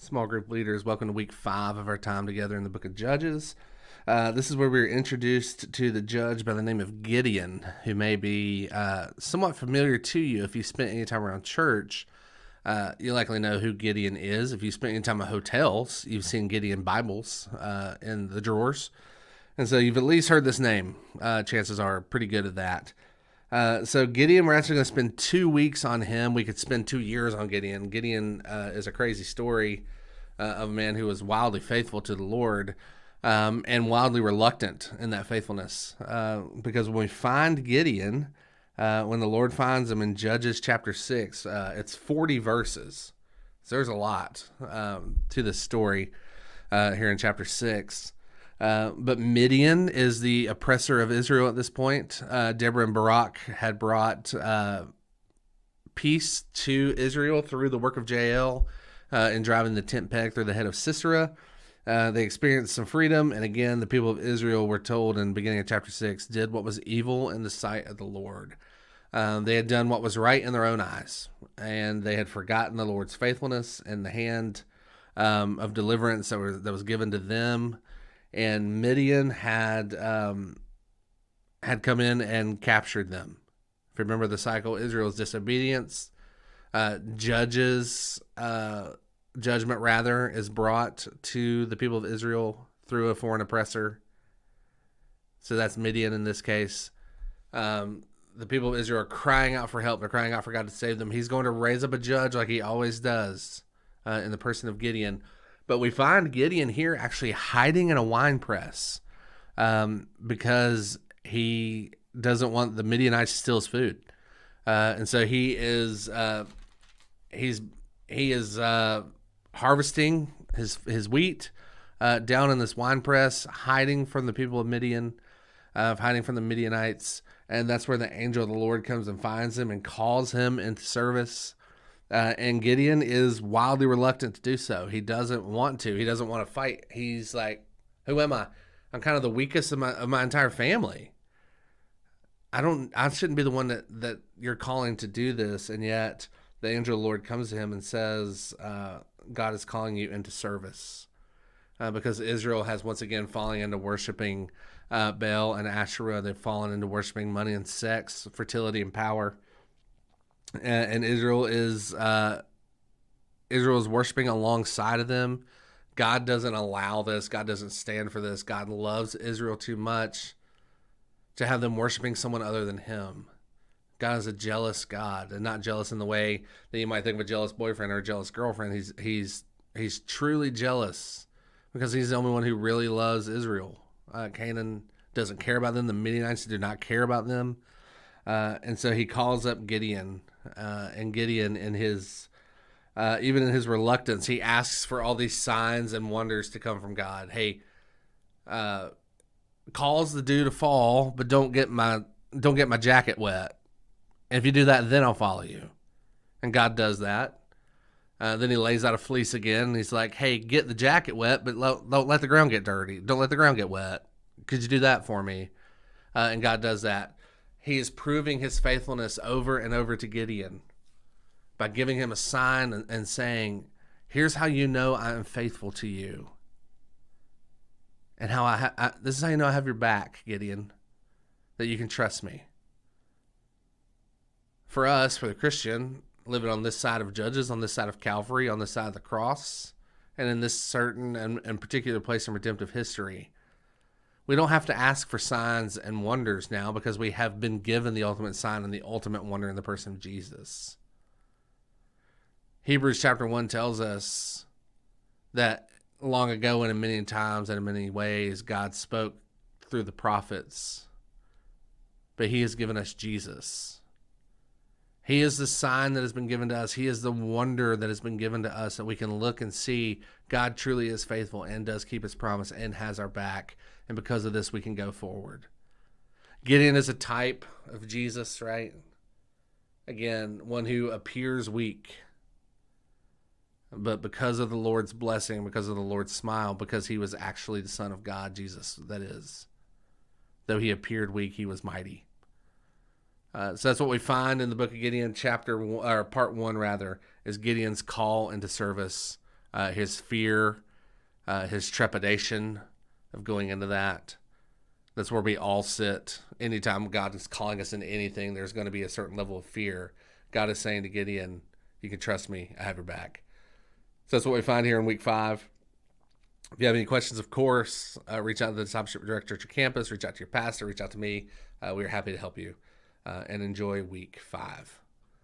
Small group leaders, welcome to week 5 of our time together in the book of Judges. This is where we're introduced to the judge by the name of Gideon, who may be somewhat familiar to you if you spent any time around church. You likely know who Gideon is. If you spent any time at hotels, you've seen Gideon Bibles in the drawers. And so you've at least heard this name. Chances are pretty good at that. So Gideon, we're actually going to spend 2 weeks on him. We could spend 2 years on Gideon. Gideon is a crazy story of a man who was wildly faithful to the Lord and wildly reluctant in that faithfulness. Because when we find Gideon, when the Lord finds him in Judges chapter 6, it's 40 verses. So there's a lot to this story here in chapter 6. But Midian is the oppressor of Israel at this point. Deborah and Barak had brought peace to Israel through the work of Jael in driving the tent peg through the head of Sisera. They experienced some freedom, and again, the people of Israel were told in the beginning of chapter 6, did what was evil in the sight of the Lord. They had done what was right in their own eyes, and they had forgotten the Lord's faithfulness and the hand of deliverance that was given to them. And Midian had come in and captured them. If you remember the cycle, Israel's disobedience, judgment rather, is brought to the people of Israel through a foreign oppressor. So that's Midian in this case. The people of Israel are crying out for help. They're crying out for God to save them. He's going to raise up a judge like he always does in the person of Gideon. But we find Gideon here actually hiding in a wine press because he doesn't want the Midianites to steal his food, and so he is harvesting his wheat down in this wine press, hiding from the people of Midian, hiding from the Midianites, and that's where the angel of the Lord comes and finds him and calls him into service. And Gideon is wildly reluctant to do so. He doesn't want to. He doesn't want to fight. He's like, who am I? I'm kind of the weakest of my entire family. I shouldn't be the one that you're calling to do this. And yet the angel of the Lord comes to him and says, God is calling you into service. Because Israel has once again fallen into worshiping Baal and Asherah. They've fallen into worshiping money and sex, fertility and power. And Israel is worshiping alongside of them. God doesn't allow this. God doesn't stand for this. God loves Israel too much to have them worshiping someone other than him. God is a jealous God, and not jealous in the way that you might think of a jealous boyfriend or a jealous girlfriend. He's truly jealous because he's the only one who really loves Israel. Canaan doesn't care about them. The Midianites do not care about them. And so he calls up Gideon, and Gideon, in his even in his reluctance, he asks for all these signs and wonders to come from God. Hey, cause the dew to fall, but don't get my jacket wet. And if you do that, then I'll follow you. And God does that. Then he lays out a fleece again, and he's like, hey, get the jacket wet, but don't let the ground get dirty. Don't let the ground get wet. Could you do that for me? And God does that. He is proving his faithfulness over and over to Gideon by giving him a sign and saying, here's how you know I am faithful to you. And how this is how you know I have your back, Gideon, that you can trust me. For us, for the Christian, living on this side of Judges, on this side of Calvary, on this side of the cross, and in this certain and particular place in redemptive history, we don't have to ask for signs and wonders now because we have been given the ultimate sign and the ultimate wonder in the person of Jesus. Hebrews chapter 1 tells us that long ago and in many times and in many ways, God spoke through the prophets, but he has given us Jesus. He is the sign that has been given to us. He is the wonder that has been given to us that we can look and see God truly is faithful and does keep his promise and has our back. And because of this, we can go forward. Gideon is a type of Jesus, right? Again, one who appears weak. But because of the Lord's blessing, because of the Lord's smile, because he was actually the Son of God, Jesus, that is. Though he appeared weak, he was mighty. So that's what we find in the book of Gideon, part 1, is Gideon's call into service his fear, his trepidation of going into that. That's where we all sit. Anytime God is calling us into anything, there's going to be a certain level of fear. God is saying to Gideon, you can trust me. I have your back. So that's what we find here in week 5. If you have any questions, of course, reach out to the discipleship director at your campus, reach out to your pastor, reach out to me. We are happy to help you, and enjoy week 5.